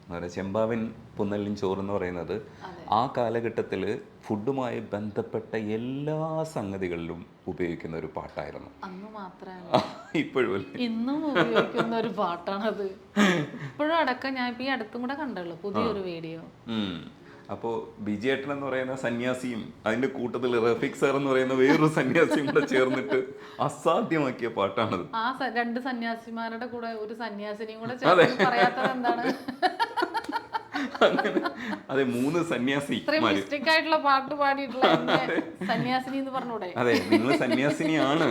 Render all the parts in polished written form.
അതുപോലെ ചെമ്പാവൻ പുന്നല്ലിൻ ചോറ് എന്ന് പറയുന്നത് ആ കാലഘട്ടത്തിൽ ഫുഡുമായി ബന്ധപ്പെട്ട എല്ലാ സംഗതികളിലും ഉപയോഗിക്കുന്ന ഒരു പാട്ടായിരുന്നു. അന്ന് മാത്രമല്ല ഇപ്പോഴും ഇന്നും ഉപയോഗിക്കുന്ന ഒരു പാട്ടാണത്. ഇപ്പോഴും അടക്കം ഞാൻ ഇപ്പൊ ഈ അടുത്തും കൂടെ കണ്ടുള്ളൂ പുതിയൊരു വീഡിയോ. അപ്പോൾ ബിജേട്ടൻ എന്ന് പറയുന്ന സന്യാസിയും അതിന്റെ കൂട്ടത്തിൽ റഫീഖ് സാർ എന്ന് പറയുന്ന വേറൊരു സന്യാസിയും കൂടെ ചേർന്നിട്ട് അസാധ്യമാക്കിയ പാട്ടാണത്. ആ രണ്ട് സന്യാസിമാരുടെ കൂടെ ഒരു സന്യാസിനിയും കൂടെ ചേർന്ന് പറയാത്തത് എന്താണ്? അതെ, 3 സന്യാസിമാര് ആയിട്ടുള്ള പാട്ട് പാടിയിട്ടുള്ള സന്യാസിനി എന്ന് പറഞ്ഞൂടെ? അതെ, നിങ്ങൾ സന്യാസിനിയാണ്.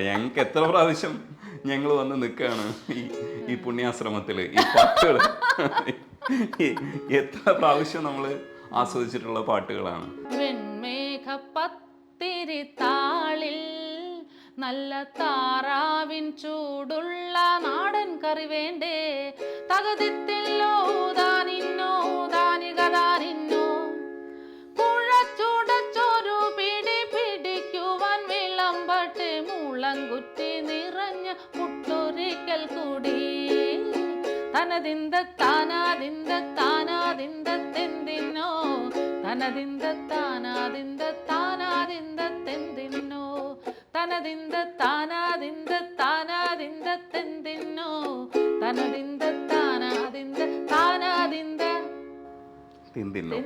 ഞങ്ങൾക്ക് എത്ര പ്രാവശ്യം ഞങ്ങൾ വന്ന് നിൽക്കുകയാണ് ഈ പുണ്യാശ്രമത്തില്. ഈ പാട്ടുകൾ എത്ര പ്രാവശ്യം നമ്മൾ ആസ്വദിച്ചിട്ടുള്ള പാട്ടുകളാണ്. വെൺമേഘപ്പത്തിരി താളിൽ നല്ല താറാവിൻ ചൂടുള്ള നാടൻ കറി വേണ്ടേ, തകതിത്തില്ലോ താനിന്നോ താനികതാനിന്നോ, കുഴച്ചുടച്ചൊരു പിടി പിടിക്കുവാൻ വിളമ്പട്ടെ, മുളങ്കുറ്റി നിറഞ്ഞ പുട്ടൊരിക്കൽ കൂടി, തനതിന്ത താനാതിന്ത താനാതിന്ത തെന്തിന്നോ, തനതിന്ത താനാതിന്ത താനാതിന്ത തെന്തിന്നോ, തനതിന്ത താനാതിന്ത താനാതിന്ത തെന്തിന്നോ, തനതിന്ത താനാതിന്ത താനാതിന്ത തെന്തിന്നോ.